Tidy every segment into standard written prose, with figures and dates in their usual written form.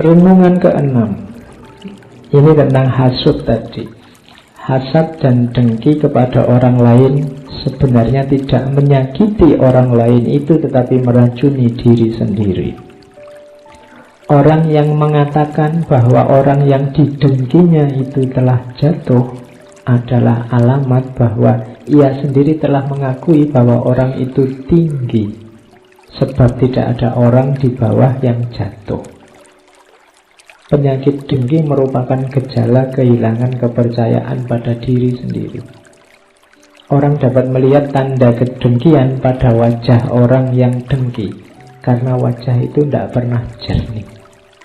Renungan ke-6. Ini tentang hasud tadi. Hasad dan dengki kepada orang lain sebenarnya tidak menyakiti orang lain itu, tetapi meracuni diri sendiri. Orang yang mengatakan bahwa orang yang didengkinya itu telah jatuh adalah alamat bahwa ia sendiri telah mengakui bahwa orang itu tinggi, sebab tidak ada orang di bawah yang jatuh. Penyakit dengki merupakan gejala kehilangan kepercayaan pada diri sendiri. Orang dapat melihat tanda kedengkian pada wajah orang yang dengki, karena wajah itu tidak pernah jernih,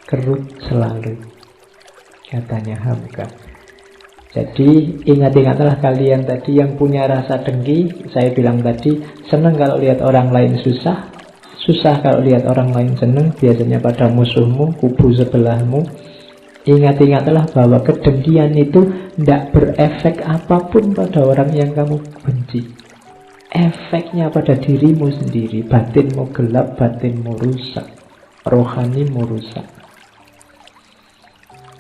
kerut selalu, katanya Hamka. Jadi ingat-ingatlah kalian tadi yang punya rasa dengki. Saya bilang tadi, senang kalau lihat orang lain susah, susah kalau lihat orang lain senang, biasanya pada musuhmu, kubu sebelahmu. Ingat-ingatlah bahwa kedengkian itu tidak berefek apapun pada orang yang kamu benci. Efeknya pada dirimu sendiri. Batinmu gelap, batinmu rusak, rohanimu rusak.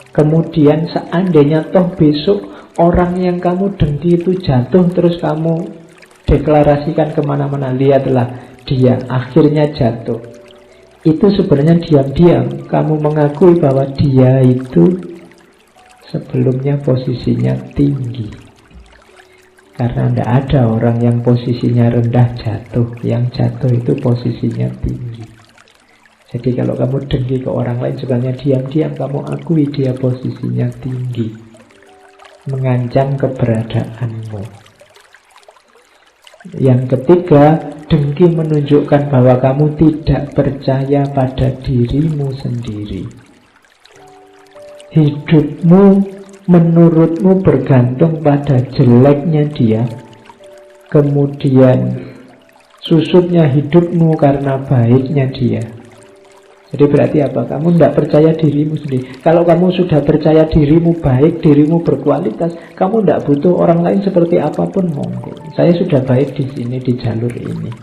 Kemudian seandainya toh besok orang yang kamu dengki itu jatuh, terus kamu deklarasikan kemana-mana, lihatlah dia akhirnya jatuh. Itu sebenarnya diam-diam kamu mengakui bahwa dia itu sebelumnya posisinya tinggi. Karena tidak ada orang yang posisinya rendah jatuh. Yang jatuh itu posisinya tinggi. Jadi kalau kamu dengki ke orang lain, sebenarnya diam-diam kamu akui dia posisinya tinggi, mengancam keberadaanmu. Yang ketiga, dengki menunjukkan bahwa kamu tidak percaya pada dirimu sendiri. Hidupmu menurutmu bergantung pada jeleknya dia, kemudian susutnya hidupmu karena baiknya dia. Jadi berarti apa? Kamu tidak percaya dirimu sendiri. Kalau kamu sudah percaya dirimu baik, dirimu berkualitas, kamu tidak butuh orang lain seperti apapun, monggo. Saya sudah baik di sini, di jalur ini.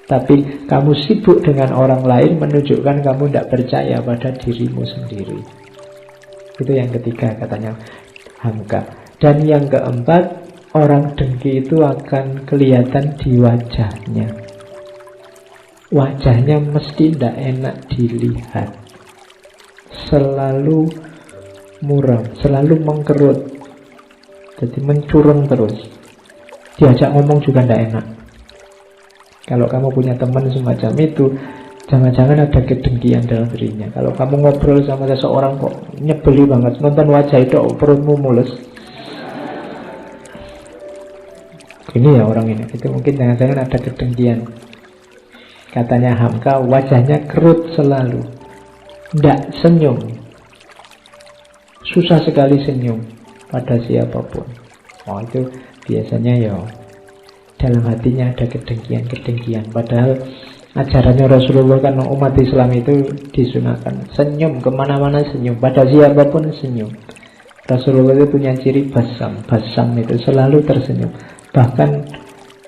Tapi kamu sibuk dengan orang lain menunjukkan kamu tidak percaya pada dirimu sendiri. Itu yang ketiga katanya Hamka. Dan yang keempat, orang dengki itu akan kelihatan di wajahnya. Wajahnya mesti tidak enak dilihat, selalu muram, selalu mengkerut, jadi mencurung terus. Diajak ngomong juga tidak enak. Kalau kamu punya teman semacam itu, jangan-jangan ada kedengkian dalam dirinya. Kalau kamu ngobrol sama seseorang kok nyebeli banget, nonton wajah itu perutmu mulus, ini ya orang ini, itu mungkin jangan-jangan ada kedengkian. Katanya Hamka, wajahnya kerut selalu, tidak senyum, susah sekali senyum pada siapapun. Oh, itu biasanya ya dalam hatinya ada kedengkian. Padahal ajarannya Rasulullah kan umat Islam itu disunahkan senyum, kemana-mana senyum, pada siapapun senyum. Rasulullah itu punya ciri basam itu selalu tersenyum. Bahkan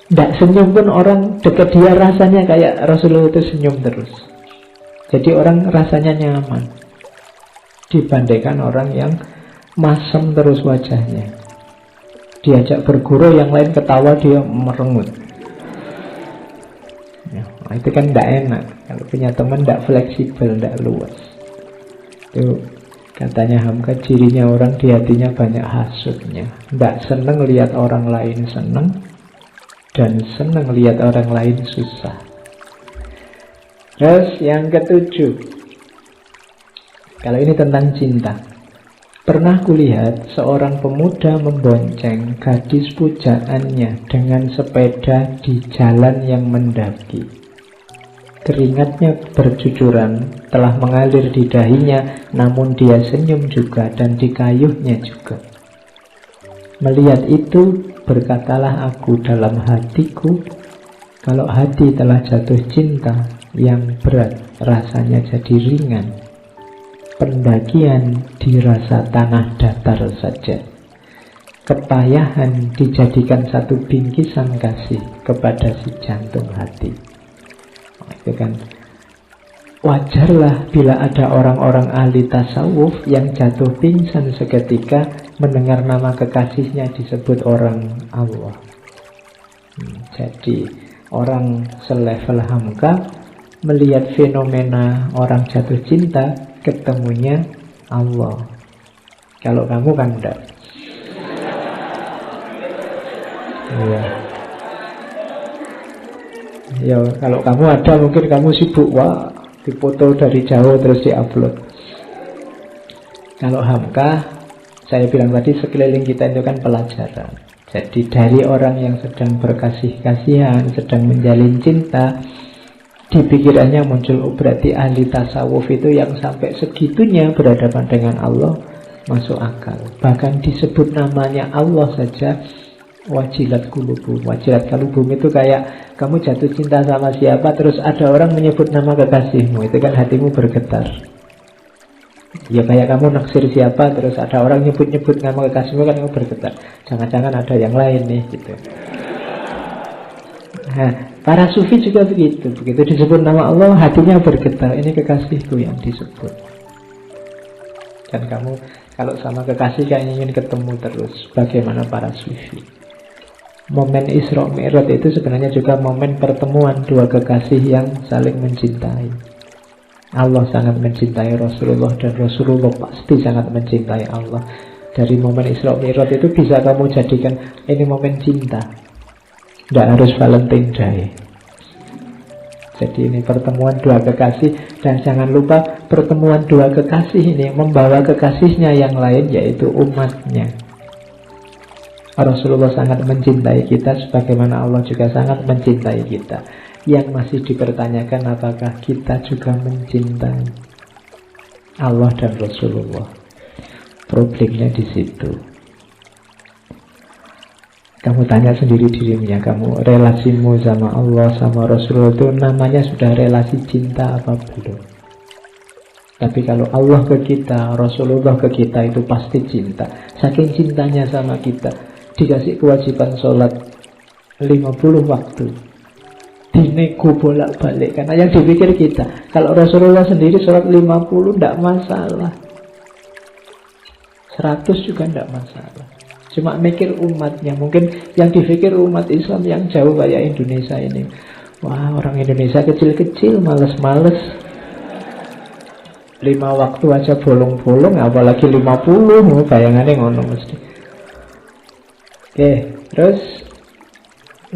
tidak senyum pun orang dekat dia rasanya kayak Rasulullah itu senyum terus. Jadi orang rasanya nyaman dibandingkan orang yang masem terus wajahnya. Diajak berguru yang lain ketawa dia merengut. Ya, itu kan tidak enak. Kalau punya teman tidak fleksibel, tidak luas. Itu katanya Hamka, cirinya orang di hatinya banyak hasudnya. Tidak senang lihat orang lain senang, dan senang lihat orang lain susah. Terus yang ketujuh, kalau ini tentang cinta. Pernah kulihat seorang pemuda membonceng gadis pujaannya dengan sepeda di jalan yang mendaki. Keringatnya bercucuran telah mengalir di dahinya, namun dia senyum juga dan dikayuhnya juga. Melihat itu, berkatalah aku dalam hatiku, kalau hati telah jatuh cinta, yang berat rasanya jadi ringan. Pendakian dirasa tanah datar saja. Kepayahan dijadikan satu bingkisan kasih kepada si jantung hati. Itu kan wajarlah bila ada orang-orang ahli tasawuf yang jatuh pingsan seketika mendengar nama kekasihnya disebut orang Allah. Jadi orang selevel Hamka melihat fenomena orang jatuh cinta, ketemunya Allah. Kalau kamu kan enggak. Iya. Ya, kalau kamu ada mungkin kamu sibuk, wah, dipoto dari jauh terus diupload. Kalau Hamka, saya bilang tadi sekeliling kita itu kan pelajaran. Jadi dari orang yang sedang berkasih-kasihan, sedang menjalin cinta, di pikirannya muncul, oh berarti ahli tasawuf itu yang sampai segitunya berhadapan dengan Allah, masuk akal. Bahkan disebut namanya Allah saja, wajilat qulubum. Wajilat qulubum itu kayak kamu jatuh cinta sama siapa, terus ada orang menyebut nama kekasihmu, itu kan hatimu bergetar. Ya kayak kamu naksir siapa, terus ada orang nyebut-nyebut nama kekasihmu, kan kamu bergetar. Jangan-jangan ada yang lain nih, gitu. Nah, para sufi juga begitu. Begitu disebut nama Allah, hatinya bergetar. Ini kekasihku yang disebut. Dan kamu kalau sama kekasih kan ingin ketemu terus. Bagaimana para sufi? Momen Isra Mi'raj itu sebenarnya juga momen pertemuan dua kekasih yang saling mencintai. Allah sangat mencintai Rasulullah, dan Rasulullah pasti sangat mencintai Allah. Dari momen Isra Mi'raj itu bisa kamu jadikan ini momen cinta. Tidak harus Valentine Day. Jadi ini pertemuan dua kekasih. Dan jangan lupa pertemuan dua kekasih ini membawa kekasihnya yang lain, yaitu umatnya. Rasulullah sangat mencintai kita, sebagaimana Allah juga sangat mencintai kita. Yang masih dipertanyakan apakah kita juga mencintai Allah dan Rasulullah. Problemnya di situ. Kamu tanya sendiri dirinya, kamu relasimu sama Allah, sama Rasulullah itu namanya sudah relasi cinta apa belum? Tapi kalau Allah ke kita, Rasulullah ke kita, itu pasti cinta. Saking cintanya sama kita, dikasih kewajiban sholat 50 waktu, dinego bolak-balik. Karena yang dipikir kita, kalau Rasulullah sendiri sholat 50 tidak masalah, 100 juga tidak masalah. Cuma mikir umatnya. Mungkin yang dipikir umat Islam yang jauh kayak Indonesia ini, wah orang Indonesia kecil-kecil, males-males, 5 waktu aja bolong-bolong, apalagi 50, bayangannya ngono mesti. Oke, terus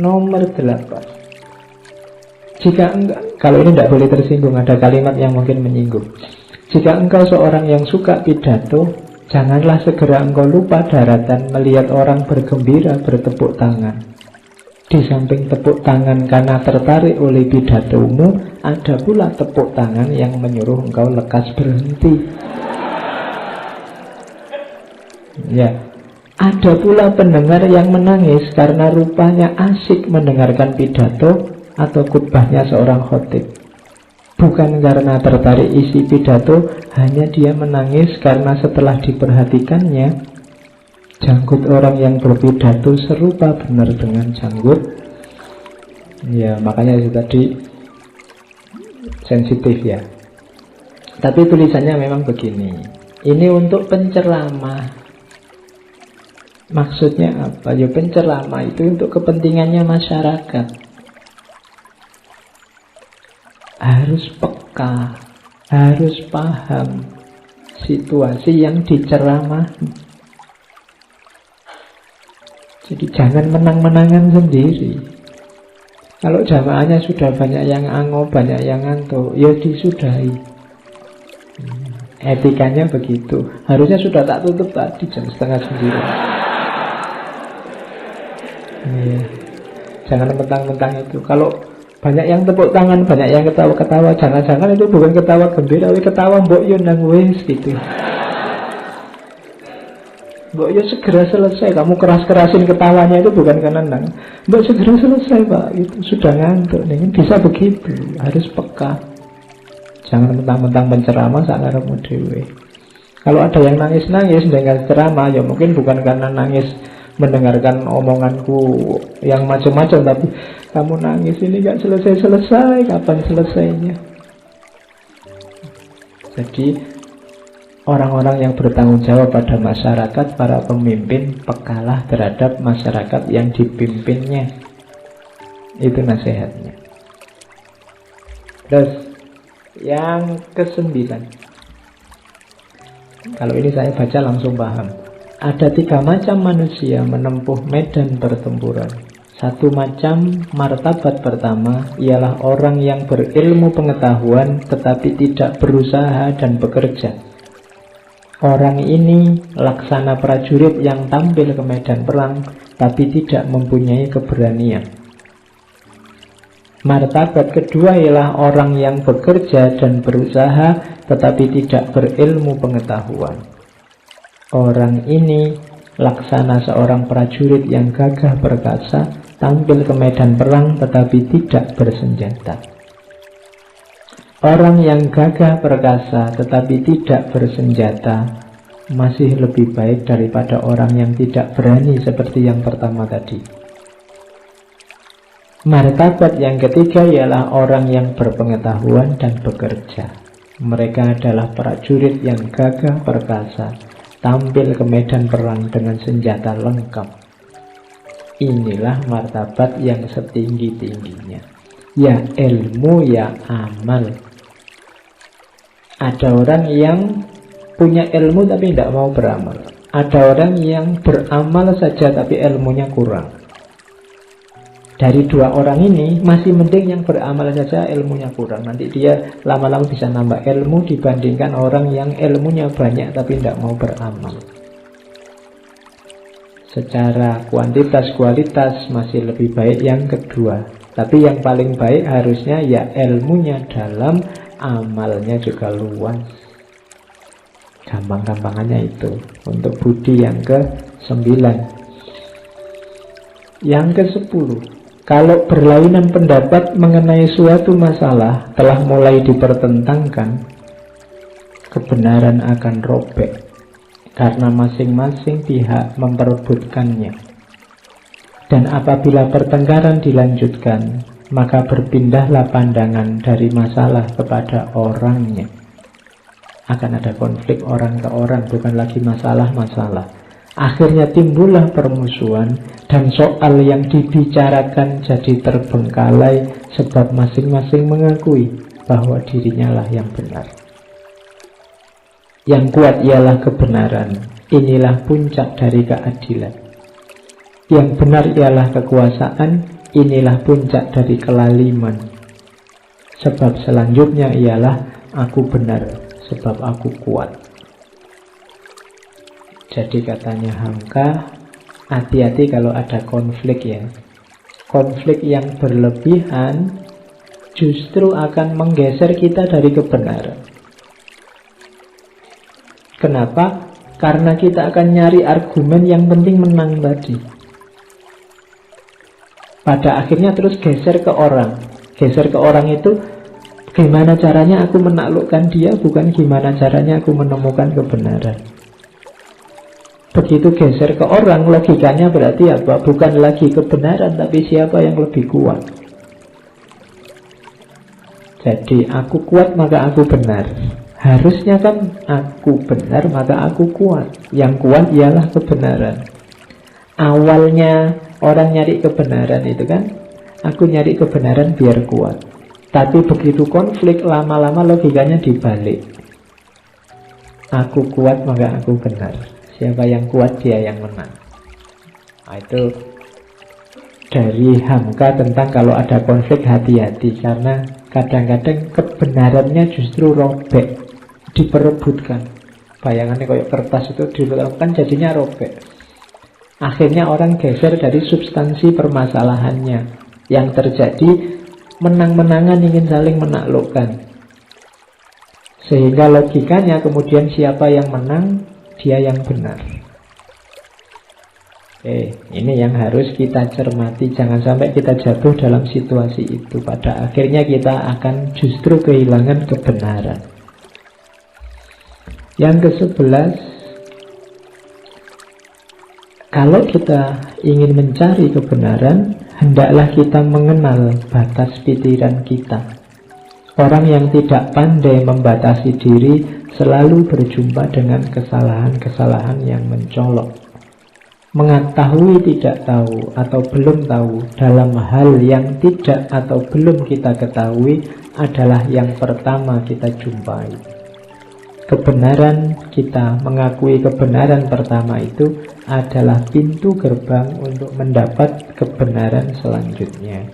nomor 8. Jika enggak, kalau ini tidak boleh tersinggung, ada kalimat yang mungkin menyinggung. Jika engkau seorang yang suka pidato, janganlah segera engkau lupa daratan melihat orang bergembira bertepuk tangan. Di samping tepuk tangan karena tertarik oleh pidatomu, ada pula tepuk tangan yang menyuruh engkau lekas berhenti. Ya, ada pula pendengar yang menangis karena rupanya asyik mendengarkan pidato atau khutbahnya seorang khotib. Bukan karena tertarik isi pidato, hanya dia menangis karena setelah diperhatikannya, janggut orang yang berpidato serupa benar dengan janggut. Ya, makanya itu tadi sensitif ya. Tapi tulisannya memang begini. Ini untuk penceramah. Maksudnya apa? Ya penceramah itu untuk kepentingannya masyarakat. Harus peka, harus paham situasi yang diceramahi. Jadi jangan menang-menangan sendiri. Kalau jamaahnya sudah banyak yang ango, banyak yang ngantuk, ya disudahi. Etikanya begitu. Harusnya sudah tak tutup tadi jam 8:30. Ya. Jangan mentang-mentang itu. Kalau banyak yang tepuk tangan, banyak yang ketawa-ketawa, jangan-jangan itu bukan ketawa gembira, tapi ketawa mbok yo nang wis gitu. Mbok yo segera selesai, kamu keras-kerasin ketawanya itu bukan karena nang. Mbok segera selesai Pak, itu sudah ngantuk nih. Bisa begitu, harus peka. Jangan mentang-mentang penceramah sak karepmu dhewe. Kalau ada yang nangis-nangis dengan ceramah, ya mungkin bukan karena nangis mendengarkan omonganku yang macam-macam, tapi kamu nangis ini gak selesai-selesai, kapan selesainya? Jadi orang-orang yang bertanggung jawab pada masyarakat, para pemimpin, pekalah terhadap masyarakat yang dipimpinnya. Itu nasihatnya. Terus yang ke-9, kalau ini saya baca langsung paham. Ada 3 macam manusia menempuh medan pertempuran. Satu macam martabat pertama ialah orang yang berilmu pengetahuan tetapi tidak berusaha dan bekerja. Orang ini laksana prajurit yang tampil ke medan perang tapi tidak mempunyai keberanian. Martabat kedua ialah orang yang bekerja dan berusaha tetapi tidak berilmu pengetahuan. Orang ini laksana seorang prajurit yang gagah perkasa, tampil ke medan perang tetapi tidak bersenjata. Orang yang gagah perkasa tetapi tidak bersenjata masih lebih baik daripada orang yang tidak berani seperti yang pertama tadi. Martabat yang ketiga ialah orang yang berpengetahuan dan bekerja. Mereka adalah prajurit yang gagah perkasa, tampil ke medan perang dengan senjata lengkap. Inilah martabat yang setinggi-tingginya. Ya ilmu, ya amal. Ada orang yang punya ilmu tapi tidak mau beramal. Ada orang yang beramal saja tapi ilmunya kurang. Dari 2 orang ini masih mending yang beramal saja ilmunya kurang. Nanti dia lama-lama bisa nambah ilmu dibandingkan orang yang ilmunya banyak tapi tidak mau beramal. Secara kuantitas kualitas masih lebih baik yang kedua. Tapi yang paling baik harusnya ya ilmunya dalam, amalnya juga luas. Gampang-gampangannya itu. Untuk budi yang ke-9. Yang ke-10, kalau berlainan pendapat mengenai suatu masalah telah mulai dipertentangkan, kebenaran akan robek karena masing-masing pihak memperebutkannya. Dan apabila pertengkaran dilanjutkan, maka berpindahlah pandangan dari masalah kepada orangnya. Akan ada konflik orang ke orang, bukan lagi masalah-masalah. Akhirnya timbullah permusuhan dan soal yang dibicarakan jadi terbengkalai sebab masing-masing mengakui bahwa dirinya lah yang benar. Yang kuat ialah kebenaran. Inilah puncak dari keadilan. Yang benar ialah kekuasaan. Inilah puncak dari kelaliman. Sebab selanjutnya ialah aku benar sebab aku kuat. Jadi katanya Hamka, hati-hati kalau ada konflik ya. Konflik yang berlebihan justru akan menggeser kita dari kebenaran. Kenapa? Karena kita akan nyari argumen yang penting menang tadi. Pada akhirnya terus geser ke orang. Geser ke orang itu gimana caranya aku menaklukkan dia, bukan gimana caranya aku menemukan kebenaran. Begitu geser ke orang, logikanya berarti apa? Bukan lagi kebenaran, tapi siapa yang lebih kuat. Jadi aku kuat maka aku benar. Harusnya kan aku benar maka aku kuat. Yang kuat ialah kebenaran. Awalnya orang nyari kebenaran itu kan, aku nyari kebenaran biar kuat. Tapi begitu konflik, lama-lama logikanya dibalik. Aku kuat maka aku benar. Siapa yang kuat dia yang menang. Nah, itu dari Hamka tentang kalau ada konflik hati-hati. Karena kadang-kadang kebenarannya justru robek, diperebutkan. Bayangannya kayak kertas itu diletakkan jadinya robek. Akhirnya orang geser dari substansi permasalahannya. Yang terjadi menang-menangan, ingin saling menaklukkan. Sehingga logikanya kemudian siapa yang menang, dia yang benar. Ini yang harus kita cermati. Jangan sampai kita jatuh dalam situasi itu. Pada akhirnya kita akan justru kehilangan kebenaran. Yang ke-11, kalau kita ingin mencari kebenaran, hendaklah kita mengenal batas pikiran kita. Orang yang tidak pandai membatasi diri selalu berjumpa dengan kesalahan-kesalahan yang mencolok. Mengetahui tidak tahu atau belum tahu dalam hal yang tidak atau belum kita ketahui adalah yang pertama kita jumpai. Kebenaran kita, mengakui kebenaran pertama itu adalah pintu gerbang untuk mendapat kebenaran selanjutnya.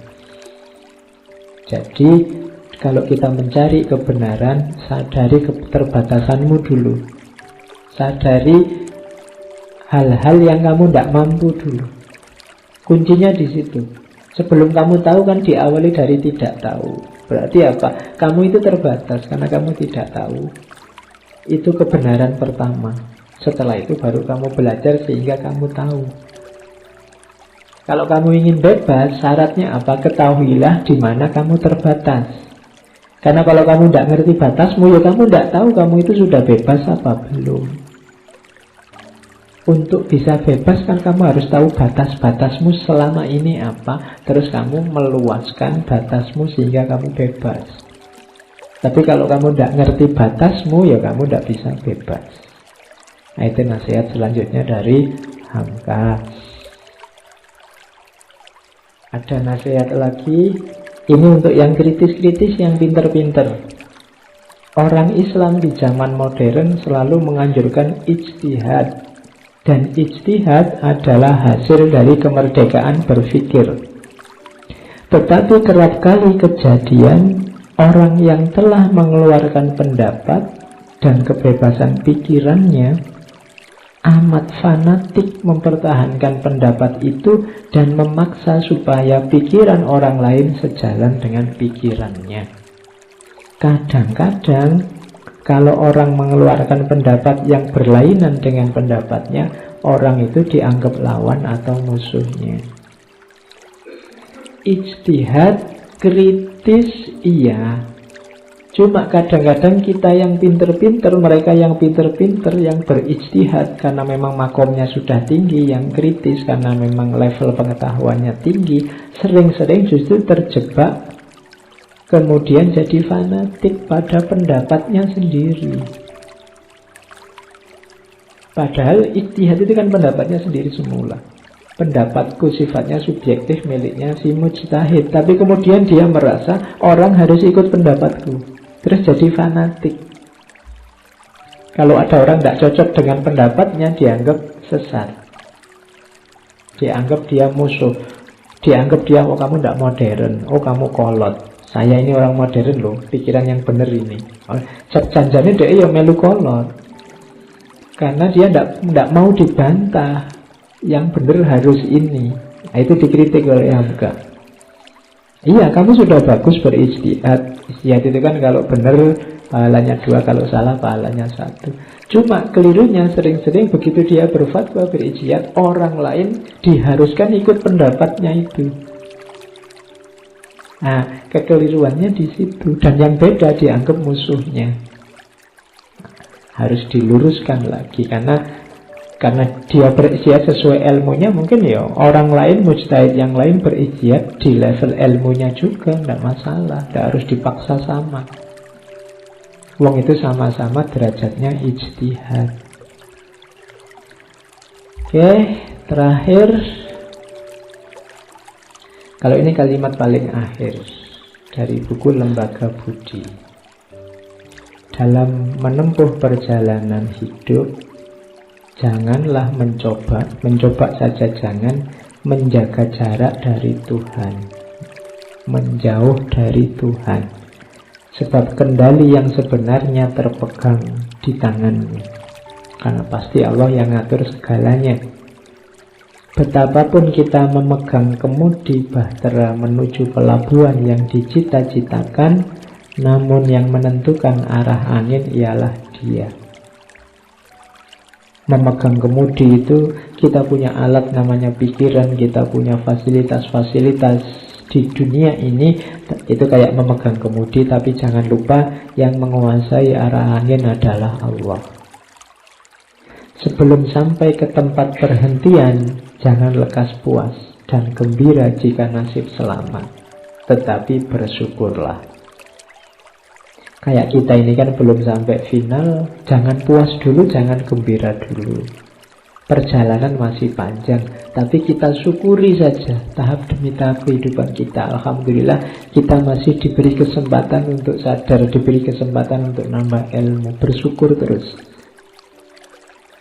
Jadi, kalau kita mencari kebenaran, sadari keterbatasanmu dulu. Sadari hal-hal yang kamu tidak mampu dulu. Kuncinya di situ. Sebelum kamu tahu kan diawali dari tidak tahu. Berarti apa? Kamu itu terbatas karena kamu tidak tahu. Itu kebenaran pertama. Setelah itu baru kamu belajar sehingga kamu tahu. Kalau kamu ingin bebas, syaratnya apa? Ketahuilah di mana kamu terbatas. Karena kalau kamu tidak ngerti batasmu, ya kamu tidak tahu kamu itu sudah bebas apa belum. Untuk bisa bebas kan kamu harus tahu batas-batasmu selama ini apa. Terus kamu meluaskan batasmu sehingga kamu bebas. Tapi kalau kamu tidak ngerti batasmu, ya kamu tidak bisa bebas. Nah, itu nasihat selanjutnya dari Hamka. Ada nasihat lagi. Ini untuk yang kritis-kritis, yang pinter-pinter. Orang Islam di zaman modern selalu menganjurkan ijtihad. Dan ijtihad adalah hasil dari kemerdekaan berpikir. Tetapi kerap kali kejadian orang yang telah mengeluarkan pendapat dan kebebasan pikirannya amat fanatik mempertahankan pendapat itu dan memaksa supaya pikiran orang lain sejalan dengan pikirannya. Kadang-kadang kalau orang mengeluarkan pendapat yang berlainan dengan pendapatnya, orang itu dianggap lawan atau musuhnya. Ijtihad kritis iya. Cuma kadang-kadang kita yang pinter-pinter, mereka yang pinter-pinter, yang berijtihad karena memang makomnya sudah tinggi, yang kritis karena memang level pengetahuannya tinggi, sering-sering justru terjebak, kemudian jadi fanatik pada pendapatnya sendiri. Padahal ijtihad itu kan pendapatnya sendiri semula. Pendapatku sifatnya subjektif, miliknya si mujtahid. Tapi kemudian dia merasa orang harus ikut pendapatku. Terus jadi fanatik. Kalau ada orang tidak cocok dengan pendapatnya, dianggap sesat. Dianggap dia musuh. Dianggap dia, oh kamu tidak modern, oh kamu kolot. Saya ini orang modern loh, pikiran yang benar ini. Janjane dia ya melu kolot. Karena dia tidak mau dibantah. Yang benar harus ini. Nah, itu dikritik oleh Hamka. Iya, kamu sudah bagus berijtihad. Ijtihad itu kan kalau benar pahalanya 2, kalau salah pahalanya 1. Cuma kelirunya sering-sering begitu dia berfatwa berijtihad, orang lain diharuskan ikut pendapatnya itu. Nah, kekeliruannya di situ. Dan yang beda dianggap musuhnya. Harus diluruskan lagi karena dia berijtihad sesuai ilmunya, mungkin ya orang lain, mujtahid yang lain berijtihad di level ilmunya juga, tidak masalah, tidak harus dipaksa sama. Wong itu sama-sama derajatnya ijtihad. Oke, terakhir, kalau ini kalimat paling akhir dari buku Lembaga Budi. Dalam menempuh perjalanan hidup, janganlah mencoba saja jangan, menjaga jarak dari Tuhan, menjauh dari Tuhan. Sebab kendali yang sebenarnya terpegang di tanganmu. Karena pasti Allah yang ngatur segalanya. Betapapun kita memegang kemudi bahtera menuju pelabuhan yang dicita-citakan, namun yang menentukan arah angin ialah Dia. Memegang kemudi itu kita punya alat namanya pikiran, kita punya fasilitas-fasilitas di dunia ini, itu kayak memegang kemudi, tapi jangan lupa yang menguasai arah angin adalah Allah. Sebelum sampai ke tempat perhentian, jangan lekas puas dan gembira jika nasib selamat, tetapi bersyukurlah. Kayak kita ini kan belum sampai final, jangan puas dulu, jangan gembira dulu. Perjalanan masih panjang, tapi kita syukuri saja tahap demi tahap kehidupan kita. Alhamdulillah kita masih diberi kesempatan untuk sadar, diberi kesempatan untuk nambah ilmu, bersyukur terus.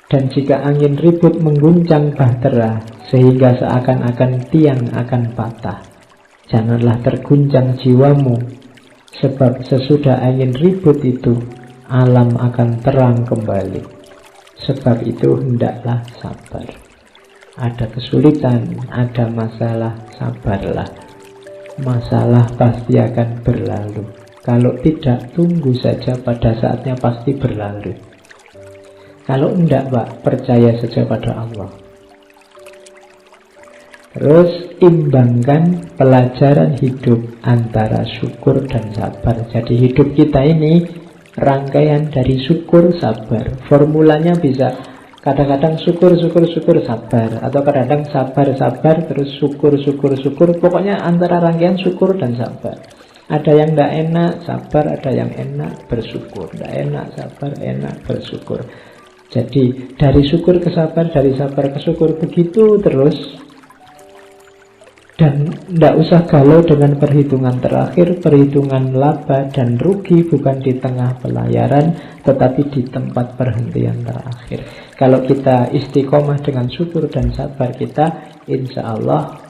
Dan jika angin ribut mengguncang bahtera sehingga seakan-akan tiang akan patah, janganlah terguncang jiwamu, sebab sesudah angin ribut itu alam akan terang kembali. Sebab itu hendaklah sabar. Ada kesulitan, ada masalah, sabarlah. Masalah pasti akan berlalu. Kalau tidak, tunggu saja, pada saatnya pasti berlalu. Kalau enggak, Pak, percaya saja pada Allah. Terus imbangkan pelajaran hidup antara syukur dan sabar. Jadi hidup kita ini rangkaian dari syukur, sabar. Formulanya bisa kadang-kadang syukur, sabar. Atau kadang-kadang sabar, terus syukur. Pokoknya antara rangkaian syukur dan sabar. Ada yang tidak enak, sabar. Ada yang enak, bersyukur. Tidak enak, sabar, enak, bersyukur. Jadi dari syukur ke sabar, dari sabar ke syukur, begitu terus. Dan tidak usah galau dengan perhitungan terakhir. Perhitungan laba dan rugi bukan di tengah pelayaran, tetapi di tempat perhentian terakhir. Kalau kita istiqomah dengan syukur dan sabar kita, insya Allah